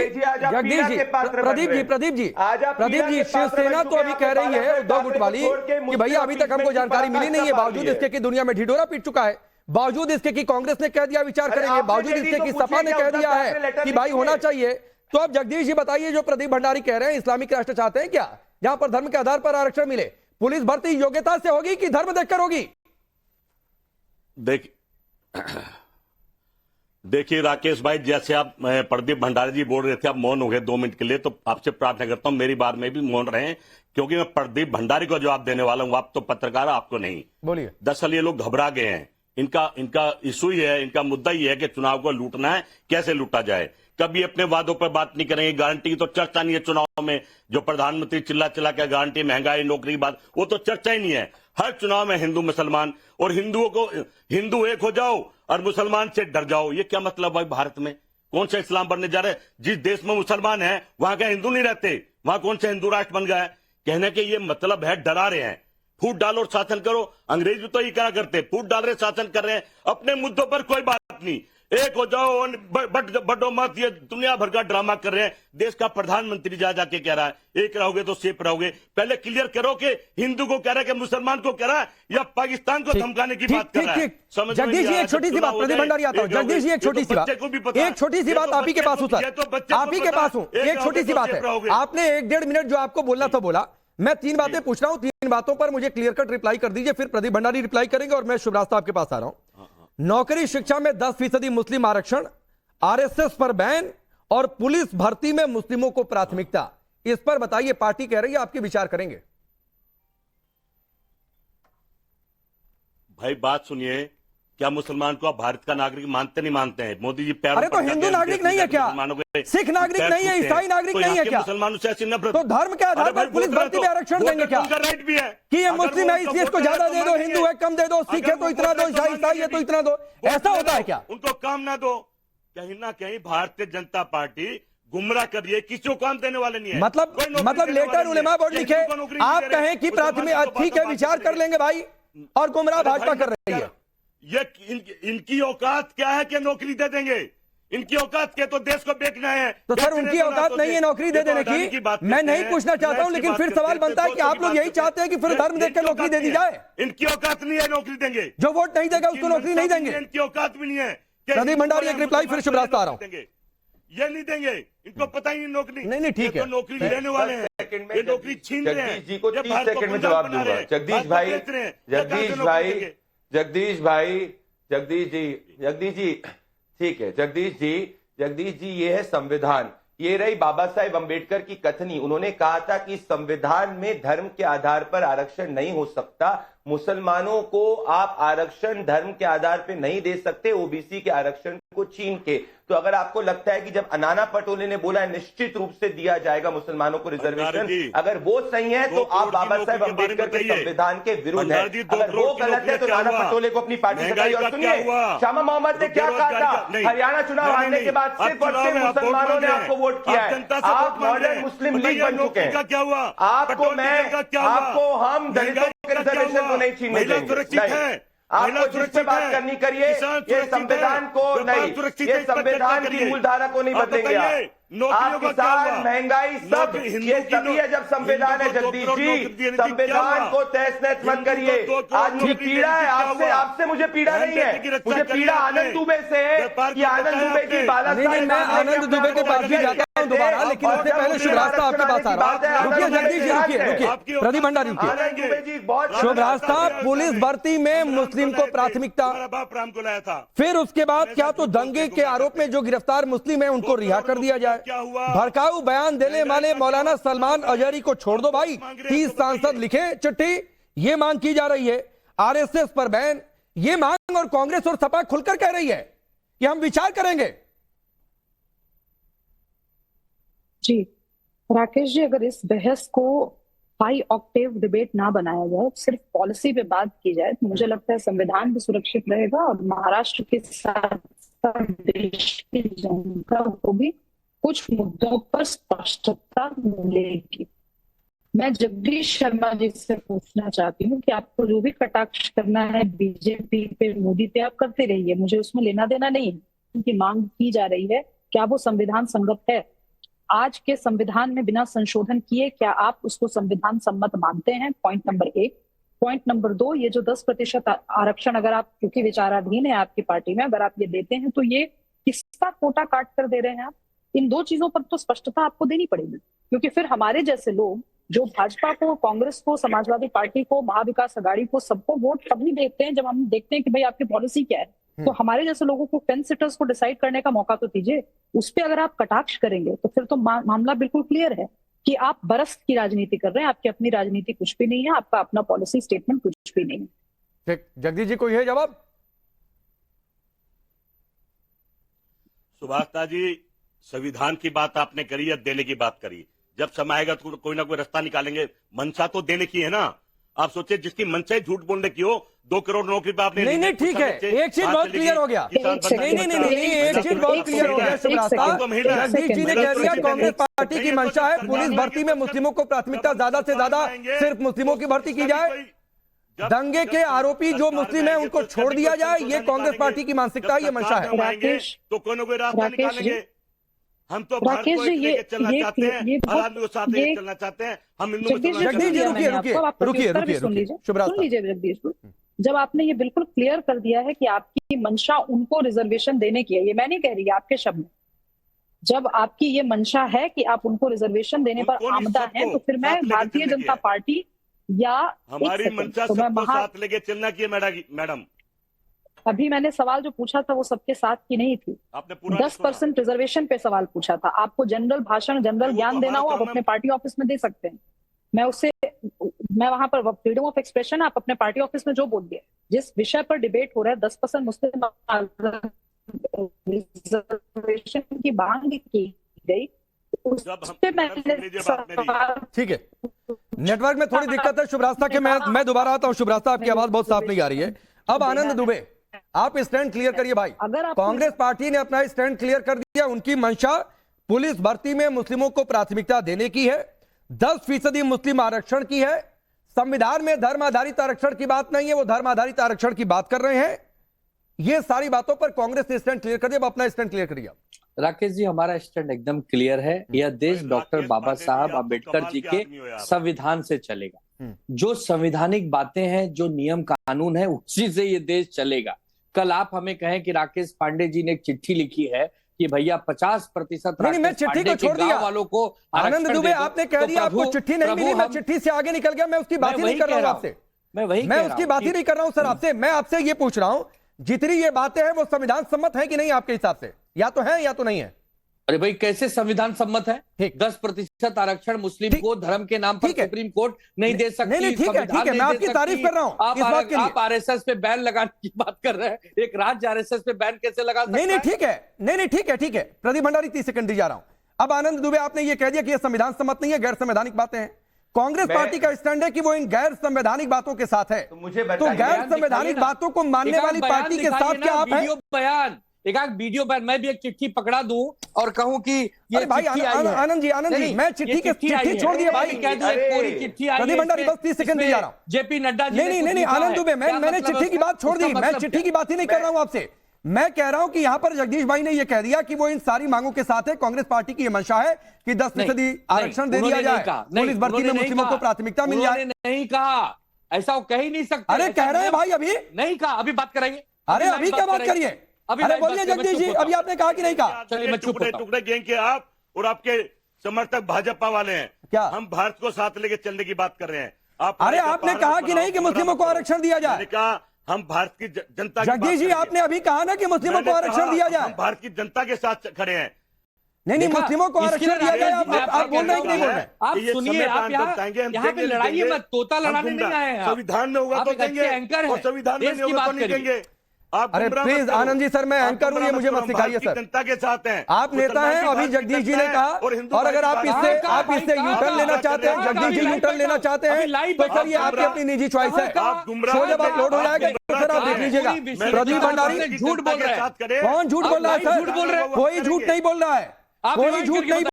जगदीश जी, प्रदीप जी, शिवसेना तो अभी कह रही है उद्धव गुटवाली कि भैया अभी तक हमको जानकारी मिली नहीं है, बावजूद इसके कि दुनिया में ढिढोरा पीट चुका है, बावजूद इसके कि कांग्रेस ने कह दिया विचार करेंगे, बावजूद इसके कि सपा ने कह दिया है कि भाई होना चाहिए। तो अब जगदीश जी बताइए, जो प्रदीप भंडारी कह रहे हैं इस्लामिक राष्ट्र चाहते हैं क्या, जहां पर धर्म के आधार पर आरक्षण मिले? पुलिस भर्ती योग्यता से होगी कि धर्म देखकर होगी? देखिए राकेश भाई, जैसे आप प्रदीप भंडारी जी बोल रहे थे, आप मौन हो गए 2 मिनट के लिए, तो आपसे प्रार्थना करता हूं मेरी बात में भी मौन रहें, क्योंकि मैं प्रदीप भंडारी को जवाब देने वाला हूं, आप तो पत्रकार, आपको नहीं। बोलिए। दरअसल ये लोग घबरा गए हैं, इनका इशू ही है, इनका मुद्दा ही है कि चुनाव को लूटना है, कैसे लूटा जाए। कभी अपने वादों पर बात नहीं करेंगे, गारंटी की तो चर्चा नहीं है चुनाव में। जो प्रधानमंत्री चिल्ला चिल्ला के गारंटी, महंगाई, नौकरी की बात, वो तो चर्चा ही नहीं है। हर चुनाव में हिंदू मुसलमान, और हिंदू एक हो जाओ और मुसलमान से डर जाओ, ये क्या मतलब भाई? भारत में कौन सा इस्लाम बनने जा रहे हैं? जिस देश में मुसलमान है वहां का हिंदू नहीं रहते, वहां कौन सा हिंदू राष्ट्र बन गया है? कहने के ये मतलब है डरा रहे हैं, फूट डालो और शासन करो। अंग्रेज भी तो ये क्या करते, फूट डाल रहे, शासन कर रहे हैं, अपने मुद्दों पर कोई बात नहीं, एक हो जाओ, बड़ो मत, ये दुनिया भर का ड्रामा कर रहे हैं। देश का प्रधानमंत्री जा जाके कह रहा है एक रहोगे तो सेफ रहोगे। पहले क्लियर करो कि हिंदू को कह रहा है कि मुसलमान को कह रहा है, या पाकिस्तान को धमकाने की बात कर रहा है। जगदीश जी एक छोटी सी बात, प्रदीप भंडारी आता हूं। जगदीश जी एक छोटी सी बात, एक छोटी सी बात आप ही के पास हूं सर, आप ही के पास हूं, एक छोटी सी बात है। आपने 1-1.5 मिनट जो आपको बोलना था बोला, मैं 3 बातें पूछ रहा हूं, 3 बातों पर मुझे क्लियर कट रिप्लाई कर दीजिए, फिर प्रदीप भंडारी रिप्लाई करेंगे और मैं शुभराज साहब के पास आ रहा हूं। नौकरी शिक्षा में 10% मुस्लिम आरक्षण, आरएसएस पर बैन और पुलिस भर्ती में मुस्लिमों को प्राथमिकता, इस पर बताइए, पार्टी कह रही है, आपके विचार करेंगे। भाई बात सुनिए, क्या मुसलमान को आप भारत का नागरिक मानते नहीं मानते हैं? मोदी जी पैर, अरे तो हिंदू नागरिक नहीं है क्या? सिख नागरिक नहीं है? ईसाई नागरिक नहीं है क्या? मुसलमानों से ऐसी नफरत, तो धर्म के आधार पर पुलिस भर्ती में आरक्षण देंगे क्या? उनका राइट भी है कि ये मुस्लिम है इसलिए इसको ज्यादा दे दो, हिंदू है कम दे दो, सिख है तो इतना दो, ईसाई है तो इतना दो, ऐसा होता है क्या? उनको काम ना दो, कहीं ना कहीं भारतीय जनता पार्टी गुमराह कर रही है, किसी को काम देने वाले नहीं है। मतलब लेटर उलेमा बोर्ड लिखे, आप कहें कि प्राथमिक ठीक है विचार कर लेंगे भाई, और गुमराह भाजपा कर रही है। ये इनकी औकात क्या है कि नौकरी दे देंगे? इनकी औकात के तो देश को बेचना है। तो सर उनकी औकात नहीं है नौकरी दे देने की, मैं नहीं पूछना चाहता हूं, लेकिन फिर सवाल बनता है कि आप लोग यही चाहते हैं कि फिर धर्म देखकर नौकरी दे दी जाए? इनकी औकात नहीं है, नौकरी देंगे। जो वोट नहीं देगा उसको नौकरी नहीं देंगे। इनकी औकात भी नहीं है। प्रदीप भंडारी एक रिप्लाई, फिर शुभराज आ रहा हूं। ये नहीं देंगे, इनको पता ही नहीं नौकरी। नहीं ठीक है, नौकरी लेने वाले हैं, ये नौकरी छीन रहे हैं। जगदीश जी को 30 सेकंड में जवाब दूंगा। जगदीश जी ठीक है। जगदीश जी ये है संविधान, ये रही बाबा साहेब अंबेडकर की कथनी। उन्होंने कहा था कि संविधान में धर्म के आधार पर आरक्षण नहीं हो सकता, मुसलमानों को आप आरक्षण धर्म के आधार पर नहीं दे सकते, ओबीसी के आरक्षण को छीन के। तो अगर आपको लगता है कि जब अनाना पटोले ने बोला है निश्चित रूप से दिया जाएगा मुसलमानों को रिजर्वेशन, अगर वो सही है तो आप बाबा साहेब अंबेडकर के संविधान के विरुद्ध है। अगर वो गलत है तो नाना पटोले को अपनी पार्टी से। और सुनिए शामा मोहम्मद ने क्या कहा था, हरियाणा चुनाव हारने के बाद सिर्फ और सिर्फ मुसलमानों ने आपको वोट किया है, आप मॉडर्न मुस्लिम लीग बन चुके हैं। क्या हुआ आपको हम दलितों के रिजर्वेशन को नहीं छीनने देंगे। आपको जिससे बात करनी करिए, ये संविधान को नहीं, ये संविधान की मूलधारा को नहीं बदलेंगे आप किसान, महंगाई सब ये तभी है जब संविधान है। जगदीश जी संविधान को तहस नहस मत करिए। आज मुझे पीड़ा है आपसे मुझे पीड़ा नहीं है, मुझे पीड़ा आनंद दुबे से है कि आनंद दुबे की बाला साहब। मैं आनंद दुबे के पास भी जाता हूं दोबारा, लेकिन उससे पहले शुभराज साहब आपके पास आ रहा हूं। रुकिए जगदीश जी, रुकिए प्रदीप भंडारी, रुकिए। शुभराज साहब, पुलिस भर्ती में मुस्लिम को प्राथमिकता, फिर उसके बाद क्या तो दंगे के आरोप में जो गिरफ्तार मुस्लिम है उनको रिहा कर दिया जाए। क्या हुआ? भड़काऊ बयान देने वाले मौलाना सलमान अजहरी को छोड़ दो भाई, 30 सांसद लिखे चिट्ठी, ये मांग की जा रही है। आरएसएस पर बैन, ये मांग, और कांग्रेस और सपा खुलकर कह रही है कि हम विचार करेंगे। जी राकेश जी, अगर इस बहस को हाई ऑक्टेव डिबेट ना बनाया जाए, सिर्फ पॉलिसी पे बात की जाए, तो मुझे लगता है संविधान भी सुरक्षित रहेगा और महाराष्ट्र के साथ देश की जनता को भी कुछ मुद्दों पर स्पष्टता मिलेगी। मैं जगदीश शर्मा जी से पूछना चाहती हूँ कि आपको जो भी कटाक्ष करना है बीजेपी पे, मोदी पे, आप करते रहिए, मुझे उसमें लेना देना नहीं है, क्योंकि मांग की जा रही है क्या वो संविधान संगत है। आज के संविधान में बिना संशोधन किए क्या आप उसको संविधान सम्मत मानते हैं? Point number 1। पॉइंट नंबर 2, ये जो 10% आरक्षण अगर आप, क्योंकि विचाराधीन है आपकी पार्टी में, अगर आप ये देते हैं तो ये किसका कोटा काट कर दे रहे हैं आप? इन दो चीजों पर तो स्पष्टता आपको देनी पड़ेगी, क्योंकि फिर हमारे जैसे लोग जो भाजपा को, कांग्रेस को, समाजवादी पार्टी को, महाविकास आघाड़ी को, सबको वोट तभी देते हैं जब हम देखते हैं कि भाई आपकी पॉलिसी क्या है। तो हमारे जैसे लोगों को, फेंस सिटर्स को डिसाइड करने का मौका तो दीजिए। उस पर अगर आप कटाक्ष करेंगे तो फिर तो मामला बिल्कुल क्लियर है कि आप बरस की राजनीति कर रहे हैं। आपकी अपनी राजनीति कुछ भी नहीं है, आपका अपना पॉलिसी स्टेटमेंट कुछ भी नहीं है। ठीक, जगदीश जी कोई है जवाब? सुभाषता जी, संविधान की बात आपने करी या देने की बात करी? जब समय आएगा तो कोई ना कोई रास्ता निकालेंगे। मंशा तो देने की है ना। आप सोचिए, जिसकी मंशा ही झूठ बोलने की हो, 2 करोड़ नौकरी पे आपने नहीं ठीक है, एक चीज बहुत क्लियर हो गया। नहीं एक चीज बहुत क्लियर हो गया जगदीश जी ने कह दिया कांग्रेस पार्टी की मंशा है पुलिस भर्ती में मुस्लिमों को प्राथमिकता ज्यादा से ज्यादा सिर्फ मुस्लिमों की भर्ती की जाए, दंगे के आरोपी जो मुस्लिम है उनको छोड़ दिया जाए, ये कांग्रेस पार्टी की मानसिकता है, ये मंशा है। तो कोई ना कोई रास्ता निकालेंगे। हम तो भारत को एक लेके चलना चाहते हैं, हर आदमी को साथ लेके चलना चाहते हैं। हम हिंदू जगदीश जी रुकिए सुन लीजिए जगदीश, जब आपने ये बिल्कुल क्लियर कर दिया है कि आपकी मंशा उनको रिजर्वेशन देने की है, ये मैं नहीं कह रही, आपके शब्द, जब आपकी ये मंशा है कि आप उनको रिजर्वेशन देने पर आमदा है, तो फिर मैं भारतीय जनता पार्टी या हमारी मंशा सबको साथ लेके चलना की मैडम। अभी मैंने सवाल जो पूछा था वो सबके साथ की नहीं थी, 10% रिजर्वेशन पे सवाल पूछा था। आपको जनरल भाषण, जनरल ज्ञान देना हो आप अपने पार्टी ऑफिस में दे सकते हैं। मैं वहां पर फ्रीडम ऑफ एक्सप्रेशन, आप अपने पार्टी ऑफिस में जो बोलिए, जिस विषय पर डिबेट हो रहा है 10% मुस्लिम रिजर्वेशन की मांग की गई, ठीक है। नेटवर्क में थोड़ी दिक्कत है शुभरास्ता के, मैं दोबारा आता हूं। शुभरास्ता आपकी आवाज बहुत साफ नहीं आ रही है। अब आनंद दुबे, आप स्टैंड क्लियर करिए भाई। कांग्रेस पार्टी ने अपना स्टैंड क्लियर कर दिया, उनकी मंशा पुलिस भर्ती में मुस्लिमों को प्राथमिकता देने की है, 10% मुस्लिम आरक्षण की है। संविधान में धर्म आधारित आरक्षण की बात नहीं है, वो धर्म आधारित आरक्षण की बात कर रहे हैं। ये सारी बातों पर कांग्रेस ने स्टैंड क्लियर कर दिया। अब अपना स्टैंड क्लियर करिए। राकेश जी, हमारा स्टैंड एकदम क्लियर है। यह देश डॉक्टर बाबा साहब आम्बेडकर जी के संविधान से चलेगा। जो संवैधानिक बातें हैं, जो नियम कानून है, उसी से ये देश चलेगा। कल आप हमें कहें कि राकेश पांडे जी ने एक चिट्ठी लिखी है कि भैया 50% मैं चिट्ठी को छोड़ दिया वालों को। आनंद दुबे, आपने कह दिया आपको चिट्ठी नहीं मिली, मैं चिट्ठी से आगे निकल गया। मैं उसकी बात ही नहीं कर रहा हूं आपसे, मैं उसकी बात ही नहीं कर रहा हूं सर आपसे। मैं आपसे ये पूछ रहा हूं, जितनी ये बातें हैं वो संविधान सम्मत है कि नहीं आपके हिसाब से? या तो है या तो नहीं है। अरे भाई, कैसे संविधान सम्मत है? 10% आरक्षण मुस्लिम को धर्म के नाम पर सुप्रीम कोर्ट नहीं दे सकती। नहीं ठीक है, मैं आपकी तारीफ कर रहा हूं। आप आरएसएस पे बैन लगाने की बात कर रहे हैं। एक राज्य आरएसएस पे बैन कैसे लगा सकता है? नहीं ठीक है। प्रदीप भंडारी 30 सेकंड दी जा रहा हूं। अब आनंद दुबे, आपने ये कह दिया कि ये संविधान सम्मत नहीं है, गैर संवैधानिक बातें हैं। कांग्रेस पार्टी का स्टैंड है कि वो इन गैर संवैधानिक बातों के साथ है। तो गैर संवैधानिक बातों को मानने वाली पार्टी के साथ क्या आप हैं? बयान, एक वीडियो बयान, मैं भी एक चिट्ठी पकड़ा दूं और कहूं कि ये भाई आनंद जी, मैं चिट्ठी छोड़ दिया भाई, पूरी चिट्ठी आई है। प्रदीप भंडारी बस 30 सेकंड दिया रहा हूं। जेपी नड्डा जी नहीं आनंद दुबे, मैंने चिट्ठी की बात छोड़ दी। मैं चिट्ठी की बात ही नहीं कर रहा हूं आपसे। मैं कह रहा हूं कि यहां पर जगदीश भाई ने यह कह दिया कि वो इन सारी मांगों के साथ है। कांग्रेस पार्टी की यह मंशा है कि 10% आरक्षण दे दिया जाए, पुलिस भर्ती में मुस्लिमों को प्राथमिकता मिल जाए। नहीं कहा, ऐसा वो कह ही नहीं सकते। अरे कह रहे हैं भाई, अभी नहीं कहा, अभी बात करेंगे। अरे अभी क्या बात करिए? अरे बोलिए जगदीश जी, अभी आपने कहा कि नहीं कहा? चलिए, टुकड़े गैंग के आप और आपके समर्थक भाजपा वाले हैं क्या? हम भारत को साथ लेके चलने की बात कर रहे हैं। अरे आपने कहा कि नहीं कि मुस्लिमों को आरक्षण दिया जाए? कहा हम भारत की जनता। जगदीश जी, आपने अभी कहा ना कि मुस्लिमों को आरक्षण दिया जाए। हम भारत की जनता के साथ खड़े हैं। नहीं मुस्लिमों को आरक्षण दिया जाए। आप बोल रहे हैं कि नहीं बोल रहे? आप सुनिए, आप यहाँ पे लड़ाई मत, तोता लड़ाने नहीं आए हैं। संविधान में होगा तो देंगे और संविधान में नहीं होगा तो नहीं देंगे। अरे प्लीज आनंद जी, सर मैं एंकर हूं, ये मुझे मत सिखाइए सर। जनता के साथ हैं, आप नेता हैं। अभी जगदीश जी ने कहा, और अगर आप इससे यूटर्न लेना चाहते हैं, जगदीश जी यूटर्न लेना चाहते हैं, तो सर ये आपकी अपनी निजी चॉइस है। शो जब अपलोड हो जाएगा तो सर आप देख लीजिएगा। प्रदीप भंडारी झूठ बोल रहे हैं। कौन झूठ बोल रहा है सर? कोई झूठ नहीं बोल रहा है, कोई झूठ नहीं